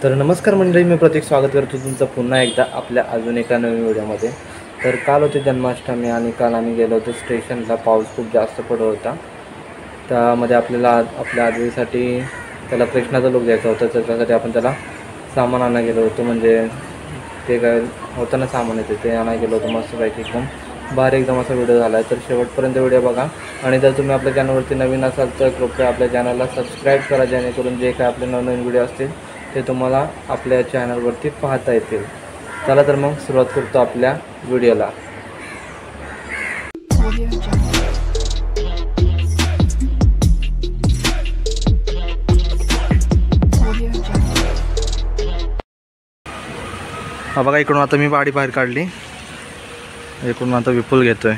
तर नमस्कार मंडळी, मी प्रतीक स्वागत करतो तुमचं पुन्हा एकदा आपल्या अजून एका नवीन व्हिडिओमध्ये. तर काल होते जन्माष्टमी आणि काल आम्ही गेलो होतो स्टेशनला. पाऊस खूप जास्त पडत होता. त्यामध्ये आपल्याला आपल्या आजीसाठी त्याला कृष्णाचा लूक द्यायचा होता. त्याच्यासाठी आपण त्याला सामान आणायला गेलो होतो. म्हणजे ते काय होतं ना, सामान येते ते आणायला गेलो होतो. मस्तपैकी एकदम भारी एकदम असा व्हिडिओ झाला आहे. तर शेवटपर्यंत व्हिडिओ बघा. आणि जर तुम्ही आपल्या चॅनलवरती नवीन असाल तर कृपया आपल्या चॅनलला सबस्क्राईब करा, जेणेकरून जे काय आपले नवनवीन व्हिडिओ असतील ते तुम्हाला आपल्या चॅनलवरती पाहता येतील. चला तर मग सुरुवात करतो आपल्या व्हिडिओला. हा बघा, इकडून आता मी गाडी बाहेर काढली. इकडून आता विपुल घेतोय.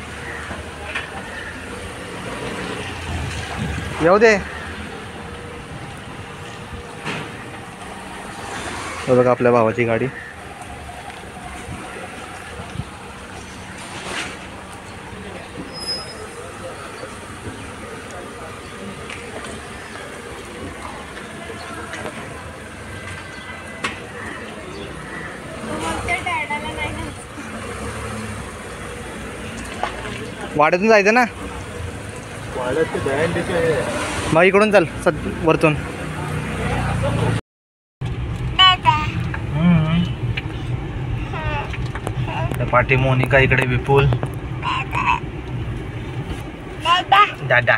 येऊ दे. बघा आपल्या भावाची गाडी. वाड्यातून जायचं ना, मग इकडून चल वरतून. पाठी मोनिका, इकडे विपुल, दादा.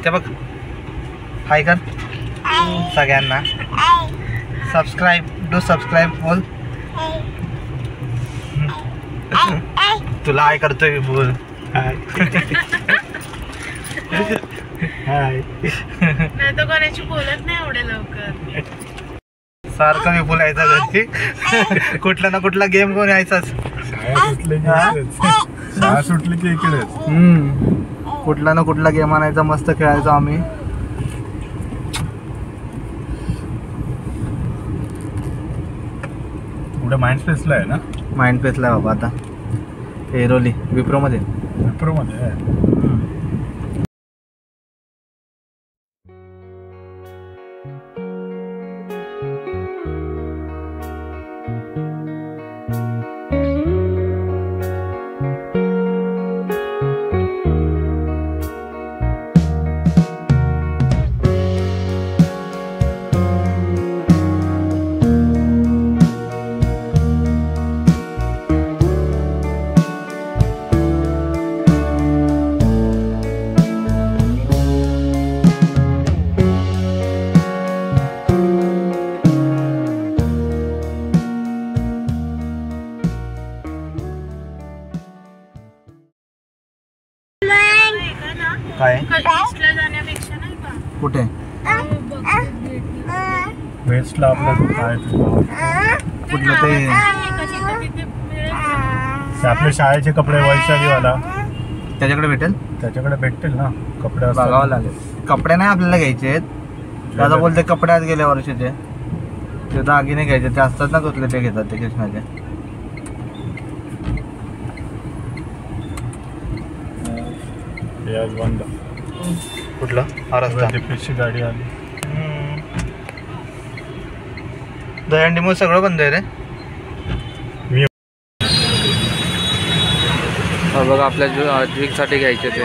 ते बघ, हाय कर सगळ्यांना. सबस्क्राईब बोल. तुला हाय करतोय विपुल. हाय. नाही तर कोणाची बोलत नाही एवढ्या लवकर. सारखं विपुल यायचा घरची. कुठला ना कुठला गेम घेऊन यायचाच. शाळा सुटली की इकडेच. कुठला ना कुठला गेम आणायचा, मस्त खेळायचो आम्ही. पुढे माइंड स्पेसला आहे ना. माइंड पेसला बाबा आता एरोली विप्रोमध्ये. काय कुठे वेस्टला आपलं काय कुठलं ते आपले शाळेचे कपडे वैशालीवाला त्याच्याकडे भेटेल. त्याच्याकडे भेटतील ना कपडे. बघावं लागेल. कपडे नाही आपल्याला घ्यायचे आहेत. दादा बोलते कपडे आज गेल्या वर्षीचे ते दागिने घ्यायचे. ते असतात ना कुठले, ते घेतात ते कृष्णाचे. आज बंद. कुठलं रस्ता पेशी गाडी आली. दहीहंडीमुळे सगळं बंद आहे रे. बघा आपल्या ड्रिंकसाठी घ्यायचे ते.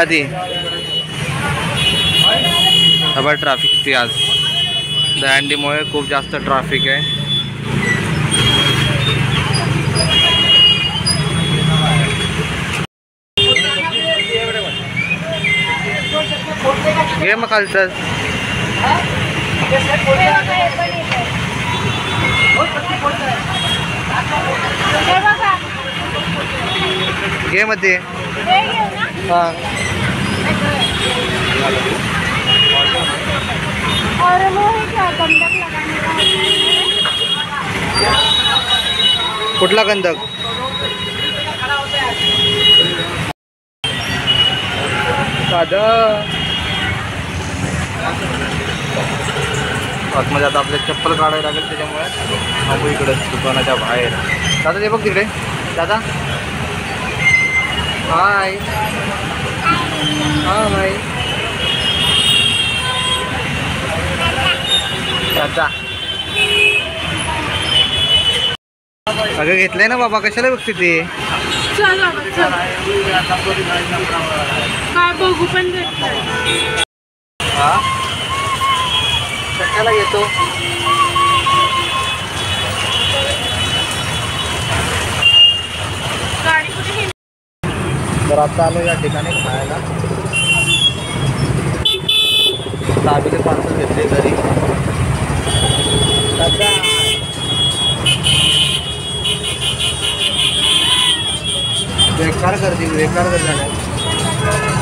आधी खबर ट्रॅफिक होती आज. दहीहंडीमुळे खूप जास्त ट्रॅफिक आहे. घे मग खालचं. घे मध्ये. हां और वो है क्या गंधक लगाने का होता है? कुठला गंधक? साधा आतमध्ये आता आपल्या चप्पल काढायला लागेल, त्याच्यामुळे थांबू इकडे दुकानाच्या बाहेर. दादा ते बघ तिकडे. दादा हाय. हाय दादा. अगं घेतलंय ना बाबा, कशाला बघते ते. चल काय बघू पण हा कशाला घेतो. गाडी कुठे गेली? तर आता आलो या ठिकाणी खायला. दाबीले पार्सल घेतले घरी. बेकार गर्दी, बेकार गर्दी झालं.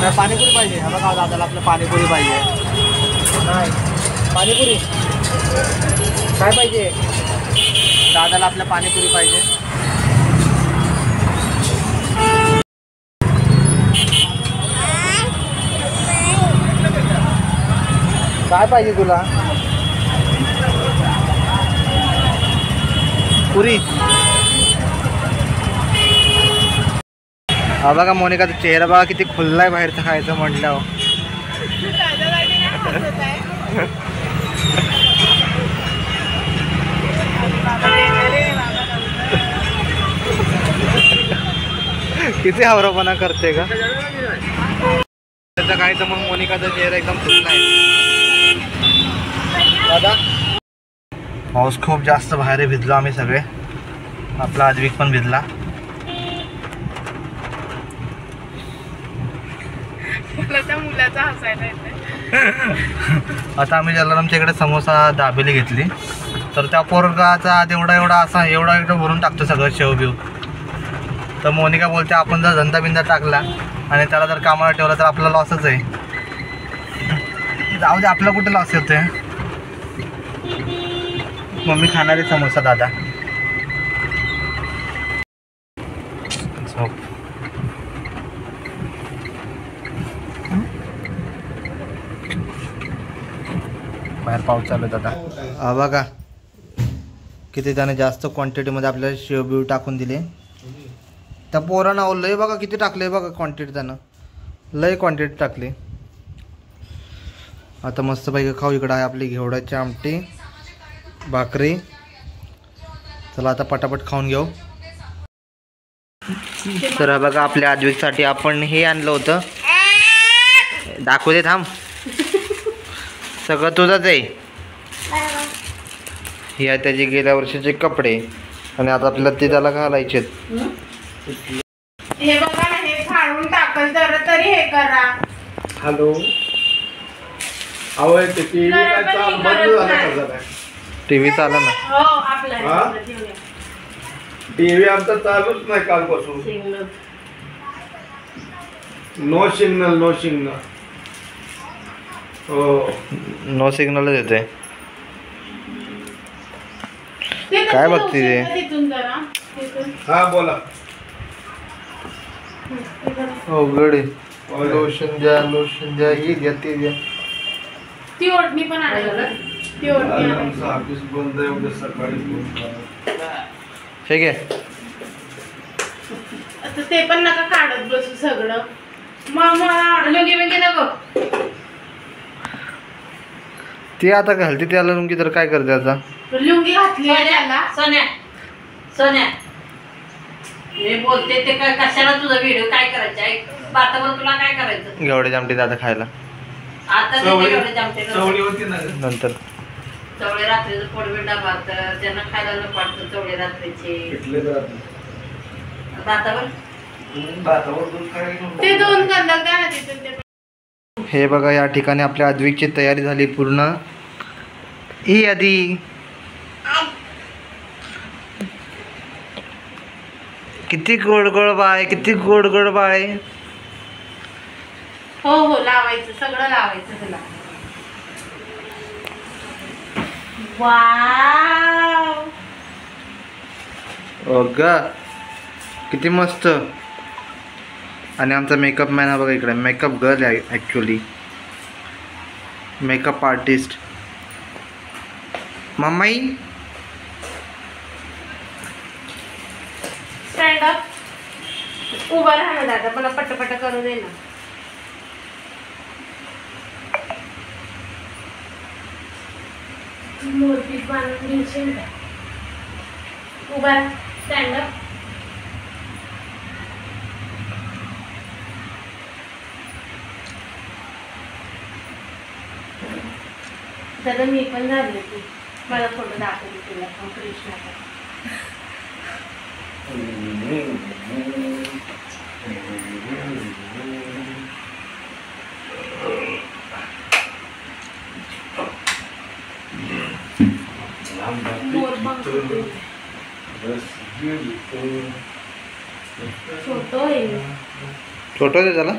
काय पाणीपुरी पाहिजे? हा बघा दादाला आपलं पाणीपुरी पाहिजे. नाही पाणीपुरी काय पाहिजे? दादाला आपल्या पाणीपुरी पाहिजे. काय पाहिजे तुला? पुरी. हा बघा मोनिकाचा चेहरा बघा किती खुल्लाय बाहेरचं खायचं म्हटलं. किती हावरापणा करते का त्याचा काय. तर मग मोनिकाचा चेहरा एकदम खुल्ला आहे. दादा पाऊस खूप जास्त बाहेर भिजलो आम्ही सगळे. आपला आद्विक पण भिजला. मुलाचा हसायला येतंय. आता आम्ही ज्याला आमच्या इकडे समोसा दाबेली घेतली, तर त्या पोरगाचा एवढा असा एवढा भरून टाकतो सगळं शेव बिव. तर मोनिका बोलते आपण जर धंदा बिंदा टाकला आणि त्याला जर कामाला ठेवलं तर आपला लॉसच आहे. जाऊ दे, आपला कुठे लॉस येतोय. मम्मी खाणारी समोसा दादा. झोप. बाहेर पाऊस चालू आहे दादा. बघा किती त्याने जास्त क्वांटिटीमध्ये आपल्याला शेवबिव टाकून दिले. त्या पोरानं लय बघा किती टाकले बघा क्वांटिटी. त्यानं लय क्वांटिटी टाकली. आता मस्तपैकी खाऊ. इकडं आहे आपली घेवड्याची आमटी, भाकरी. चला आता पटापट खाऊन घेऊ. तर बघा आपल्या आद्विकसाठी आपण हे आणलं होतं. दाखवू दे थांब. सगळं तुझंच आहे. हे आहे त्याचे गेल्या वर्षीचे कपडे आणि आता आपल्याला ते त्याला घालायचे. हे बघा ना, हे फाडून टाकल तरी हे करा. हॅलो आवय ते टीव्ही काय चाल बंद झाला का? टीव्ही चालला ना. हो आपला टीव्ही आमचा चालूच नाही कालपासून. No signal. हो नो सिग्नलच येते. काय बघते ते? हा बोला. हो गडे लोशन द्या ही घ्या ते द्या. ती ओढणी पण आणायला. ती ओढणी आमचं ऑफिस बंद आहे उद्या सकाळी. ठीक आहे. आता ते पण नका काढत बसू सगळं. मग लुंगी बिंगी नको. ती आता घालते त्याला लुंगी तर काय करते आता. लुंगी घातली आहे त्याला. सोन्या मी बोलते ते काय कशाला तुझा व्हिडिओ काय करायचा आहे. बातावर तुला काय करायचं. घेवडे आमटी दादा खायला आता चवळी चवळे होती ना नंतर. रात्रीचं पोटबीट डाबात ज्यांना खायला नको वाटतं चवळे रात्रीचे घेतले तर बातावर ते 2 कंदक द्या ना तिथून ते. हे बघा या ठिकाणी आपल्या आद्विकची तयारी झाली पूर्ण. ही आधी किती गोड गोड बाय, किती गोड गोड बाय. हो लावायचं सगळं लावायचं तुला. वाव ग किती मस्त. आणि आमचा मेकअप मॅन हा बघा इकडे. मेकअप गर्ल आहे ॲक्च्युली, मेकअप आर्टिस्ट. मम्माई स्टँड अप उभा राहा ना दादा मला पटपट करू दे ना. मोरपीस बांधून घेशील का? उभा राहा स्टँड अप. दादा मी पण झाले तू मला फोटो दाखवते तुला कृष्णाचा. छोटो आहे फोटो दे त्याला.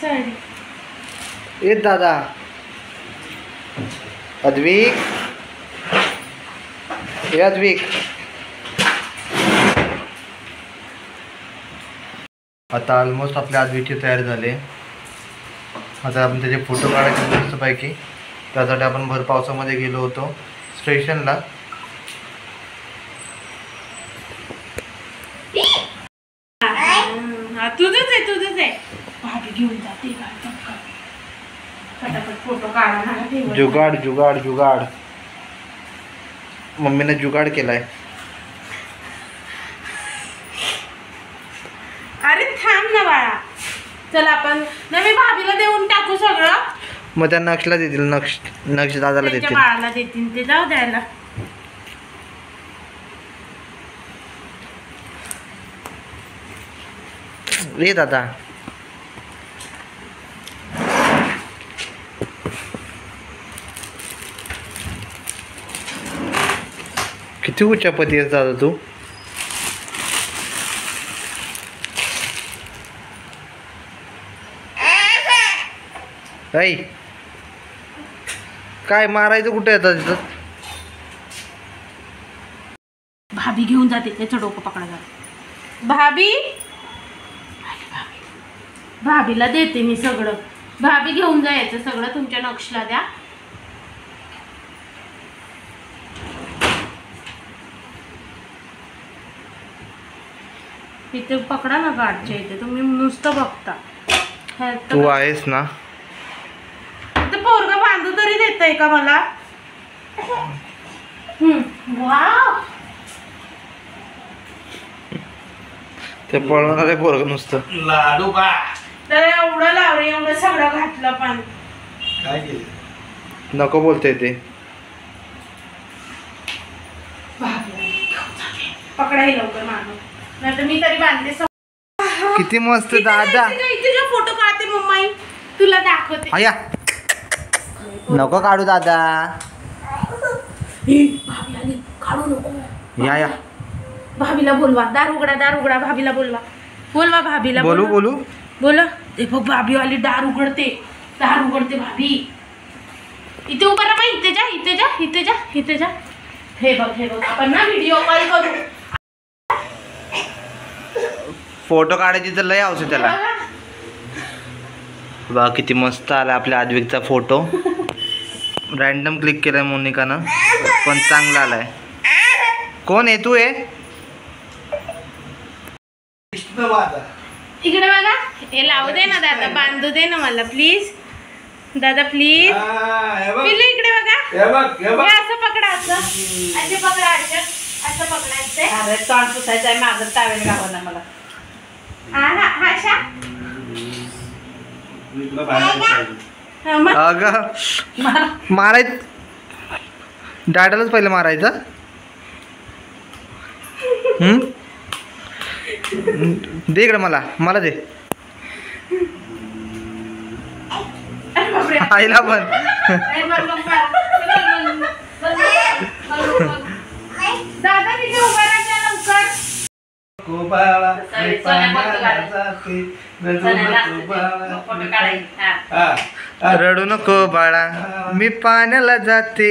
साडी. ए दादा अद्विक ए अद्विक. आता ऑलमोस्ट आपल्या अद्विकची तयार झाले. आता आपण त्याचे फोटो काढायचे मस्तपैकी. त्यासाठी आपण भर पावसामध्ये गेलो होतो स्टेशनला. तुझंच आहे भाभी घेऊन जाते फटाफट फोटो काढा. जुगाड जुगाड जुगाड. मम्मीने जुगाड केलाय. अरे थांब ना बाळा. चल आपण मी भाभीला देऊन टाकू सगळं. मग त्या नक्षला देतील. नक्ष दादाला त्यांच्या देतील. बाळाला देतील ते जाऊ द्यायला. ए दादा किती उच्चापती आहेस दादा तू. ऐ काय मारायचं कुठे येतात तिथं. भाभी घेऊन जाते त्याचं डोकं पकडा जात. भाभी भाभीला देते मी सगळं. भाभी घेऊन जायचं सगळं तुमच्या नक्षला द्या. इथे पकडा ना गाडच्या इथे. तुम्ही नुसतं बघता. तू आहेस ना. पोरग बांधू तरी देतय का मला. वाव ते पळवणारे पोरग नुसतं. लाडू बा तर एवढं लावलं एवढं सगळं घातलं पण काय केलं. नको बोलते ते. पकडा हे लवकर मागं नाही तर मी तरी बांधते. किती मस्त दादा. तुझा फोटो काढते मम्माई तुला दाखवते. आया नको काढू दादा. काढू नको. या या भाभीला बोलवा. दार उघडा भाभीला बोलवा भाभीला बोलू बोलू बोला. ते बघ भाभी वाली दार उघडते भाभी. इथे उभा राहा. इथे जा. हे बघ आपण ना व्हिडिओ कॉल करू. फोटो काढायची तर लय आवश्यक त्याला. बा किती मस्त आला आपल्या अद्विकचा फोटो. रॅन्डम क्लिक केलाय मोनिकानं पण चांगला आलाय. कोण आहे तू. आहे इकडे बघा. हे लावू दे ना दादा. बांधू दे ना मला प्लीज दादा प्लीज. पिल्लू इकडे बघा. हे असं पकडा. असं पकडायचंय. अरे तोंड पुसायचं आहे माझं टावेल गावाला मला. हा शा. अगं मारायचं डायडालाच पहिलं मारायचं. दे इकडे मला दे. आईला पण दादा तिथे उभा राहा लवकर. रडू नको बाळा मी पाण्याला जाते.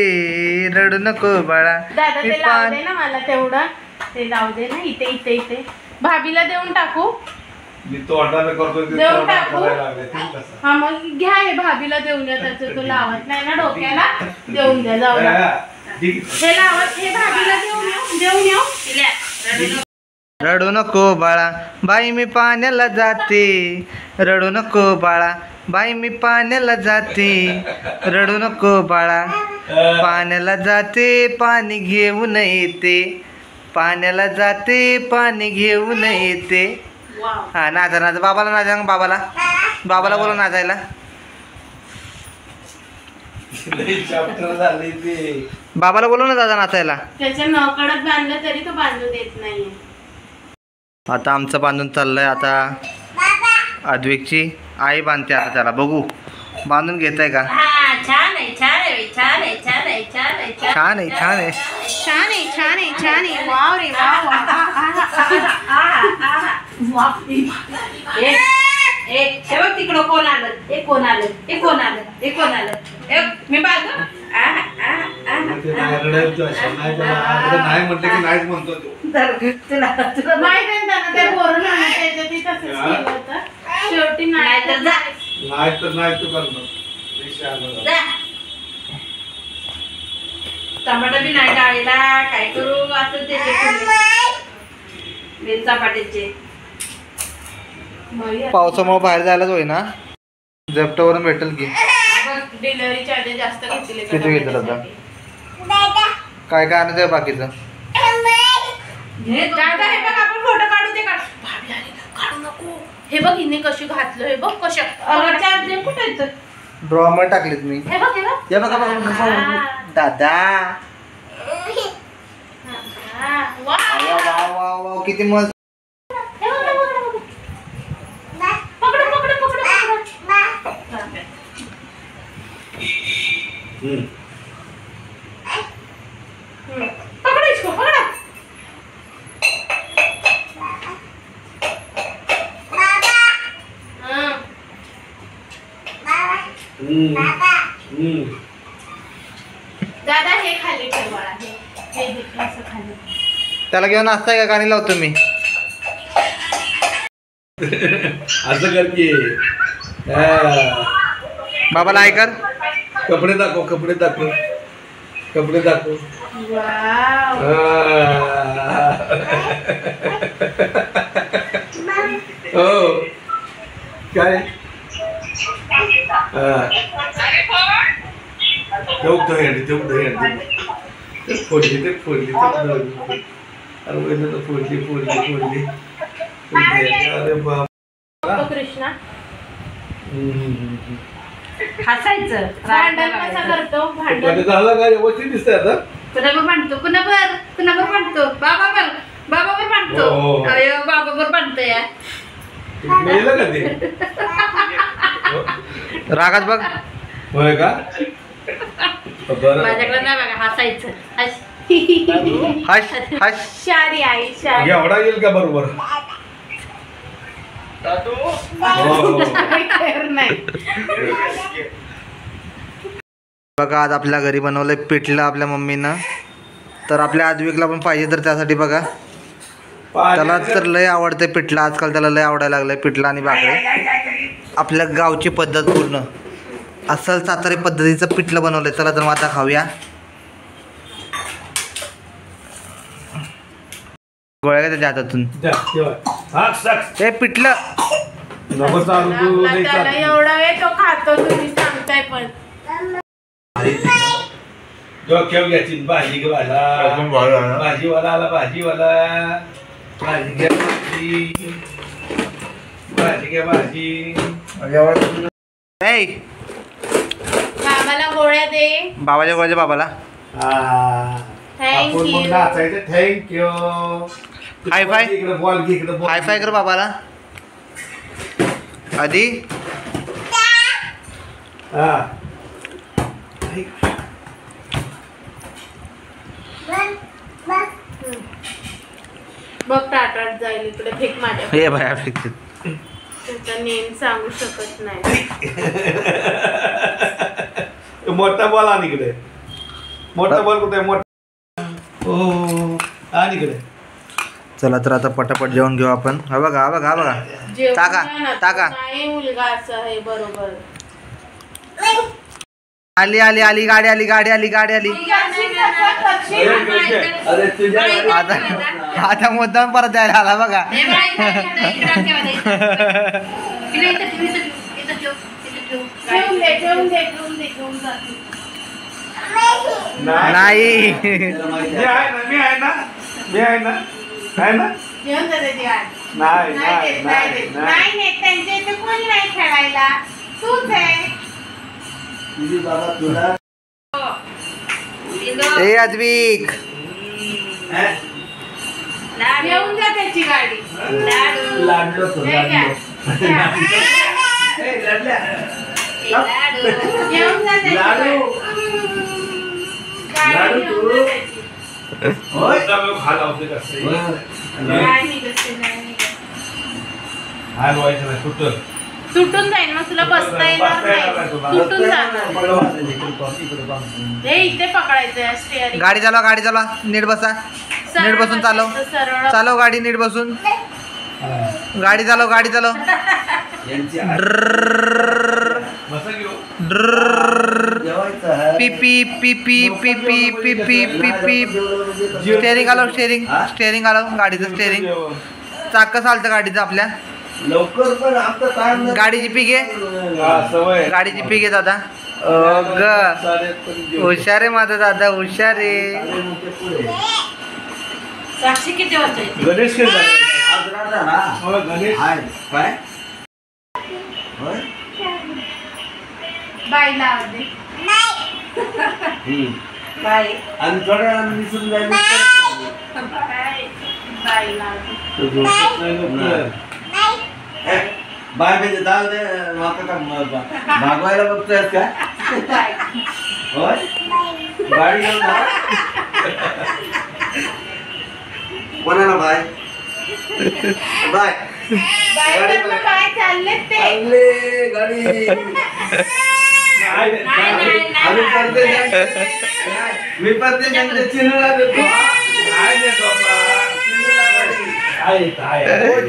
रडू नको बाळा. दादा ते लावू दे ना मला तेवढं. ते लावू दे ना. इथे भाभीला देऊन टाकू. मी तोंडाने करतो ते देऊन तोंडाने टाकू? करायला लागले. ते कसं? हा मग घ्या हे भाभीला देऊन द्या. त्याचं तो लावत नाही ना डोक्याला. देऊन द्या जाऊ द्या. हा, ठीक आहे. हे लावत हे भाभीला देऊन येऊ. तिला रडू नको. रडू नको बाळा बाई मी पाण्याला जाते, रडू नको बाळा बाई मी पाण्याला जाते, रडू नको बाळा पाण्याला जाते पाणी घेऊन येते, पाण्याला जाते पाणी घेऊन येते. वाव. हा नाचा नाचा बाबाला नाचा बाबाला बाबाला बोला नाचायला. लई chapter झाले ते. बाबाला बोलव ना दादा नाचायला. त्याच्या नकडत बांधलं तरी तो बांधू देत नाहीये. आता आमचं बांधून चाललंय. आता अद्विकची आई बांधते आता त्याला. बघू बांधून घेत आहे का. हा छान आहे छान आहे छान आहे छान आहे छान आहे छान आहे छान आहे. छान आहे छान आहे छान आहे. वाव रे वाव. हे बघ तिकडं कोण आलं, हे कोण आलं, हे कोण आलं, हे कोण आलं. हे मी बाजू ते नाही रडायचं असं. नाही त्याला आता नाही म्हटलं की नाहीच म्हणतो तो. तुला तुला माहित आहे ना त्या पोरून त्याच्यात तसंच केलं होतं. शेवटी नाही तर जा. नाही तर नाही तू करणार. पैसे आलं. जा. टमाटर बी नाही डाळीला काय करू असं त्याचे चपाटीचे. पावसामुळे बाहेर जायलाच होईना. झेप्टोवरून भेटेल की. डिलिव्हरी चार्जेस जास्त घेतले. किती घेतलं आता? काय काय आणायचं आहे बाकीचं. दादा हे बघ आपण फोटो काढू ते काढ. भाभी आली काढू नको. हे बघ हिने कशी घातलं. हे बग कशा चार्जर कुठे येतं. ड्रॉ मध्ये टाकलीत मी. हे बघ हे बघ. या बघा बघा दादा. वा. वा वा वा किती मस्त. दादा हे खाली ठेव बाळा. हे असं खाली. त्याला घेऊन असताय का गाणी लावतो मी. असं कर की. बाबाला ऐकर. कपडे दाखव कपडे दाखव कपडे दाखव. वाव. हो काय फोडली ते फोडली अरे फोडली फोडली फोडली. अरे बाप. कृष्णा हसायचं. भांडण कसं करतो. भांडण झालं काय व्यवस्थित दिसतंय आता. कुणाबर बांधतो कुणाबर बांधतो. बाबाबर बांधतो. हो. अरे बाबाबर बांधतोय. मेलं का ते. रागात बघ. होय का बरं. माझ्याकडे नाही बघा हसायचं. Hush hush. शारी आई शारी. एवढा येईल का बरोबर. नाही. बघा आज आपल्या घरी बनवलंय पिठलं आपल्या मम्मीनं. तर आपल्या आद्विकला पण पाहिजे तर त्यासाठी बघा. त्याला तर लय आवडते पिठलं. आजकाल त्याला लय आवडायला लागलंय पिठलं आणि भाकरी. आपल्या गावची पद्धत पूर्ण अस्सल सातारी पद्धतीचं पिठलं बनवलंय. चला तर मग आता खाऊया. गोळ्या का त्याच्या हातातून. हे पिठलं नको चालू तू नाही त्याला चालू. एवढा वेळ तो खातो तुम्ही सांगताय पण. डोक्यावर घ्यायची भाजी घेवायला. भाजीवाला आला भाजीवाला. भाजी घ्या भाजी. भाजी घ्या भाजी. ए बाबाला गोळ्या दे. बाबाच्या गोळ्याच्या बाबाला. थँक आपण मग यू. नाचायचं. थँक्यू. हाय फाय. इकडे बॉल घे इकडे बॉल. हाय फाय कर बाबाला आधी. हा बघ टाटाट जाईल इकडे फेक माझ्या. हे बाया फिक्स. त्याचा नेम सांगू शकत नाही. मोठा बॉल आणि इकडे. मोठा बॉल कुठे मोठा. हो आणि इकडे. चला तर आता पटापट जेवण घेऊ आपण. हा बघा हा बघा हा बघा. जेवण टाका, द्या ना, टाका. नाही मुलगा असं आहे बरोबर. आली आली आली गाडी आली गाडी आली गाडी आली. अरे तुझ्या आता आता मुद्दाम परत द्यायला आला बघा. ठेवून जाते. नाही मी आहे ना घेऊन जाते ती गाडी. नाही नाही देत, नाही देत. नाही नेत, त्यांच्या इथे कोणी नाही खेळायला, तूच आहे. ए अद्विक घेऊन जा त्याची गाडी. हे घ्या. घेऊन जा त्याची गाडी. गाडी घेऊन जा त्याची. नाही निघत ते, नाही निघत. सुटून जाईल मग तुला बसता येणार नाही. सुटून जाणार. हे इथे पकडायचं स्टेअरिंग. गाडी चालवा गाडी चालवा. नीट बसा. नीट बसून चालव. सरळ चालव गाडी नीट बसून. गाडी चालव गाडी चालव. पिपी पिपी पिपी पिपी पिपी. स्टेअरिंग आलो स्टेअरिंग स्टेअरिंग आलो गाडीचं स्टेअरिंग. चाक चालतं गाडीचं आपल्या. लवकर पण आता टाइम गाडीची पीक आहे. गाडीची पीक आहे दादा. हुशार आहे माझा दादा हुशार आहे. साक्षी किती वाजता येते? गणेश आज राहता ना गणेश काय होय बाई लावते. बाय. आणि थोड्या वेळानं विसरून जाईल. बाई लावते. बाय म्हणजे दाल दे माका का भागवायला बघतोय का होय गाडी घेऊन जा. कोणाला बाय बाय काय चालले ते. चालले गाडी आम्ही मी परते त्यांच्या चिन्हला देतो.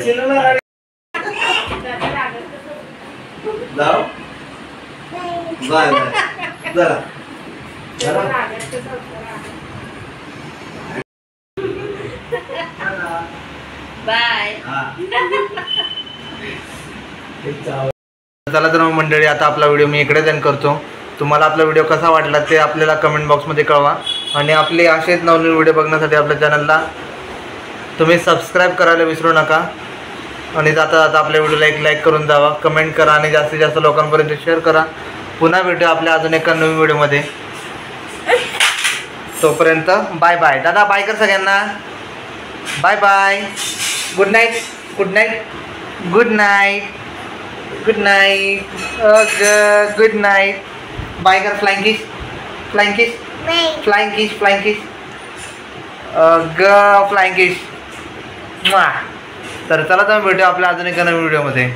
चिन्हला गाडी जाऊ बाय बाय जरा बाय. चला तर मग मंडळी आता आपला व्हिडिओ मी इकडेच एंड करतो. तुम्हाला आपला व्हिडिओ कसा वाटला ते आपल्याला कमेंट बॉक्समध्ये कळवा. आणि आपले असेच नवनवीन व्हिडिओ बघण्यासाठी आपल्या चॅनलला तुम्ही सबस्क्राईब करायला विसरू नका. आणि जाता जाता आपल्या व्हिडिओला एक लाईक करून जावा. कमेंट करा आणि जास्तीत जास्त लोकांपर्यंत शेअर करा. पुन्हा भेटू आपल्या अजून एका नवीन व्हिडिओमध्ये. तोपर्यंत बाय बाय. दादा बाय कर सगळ्यांना. Bye bye. Good night good night good night good night good night. Bye कर. Flying kiss flying kiss flying kiss flying kiss flying kiss. तर चला तर भेटू आपल्या अजून एका नवीन व्हिडिओमध्ये.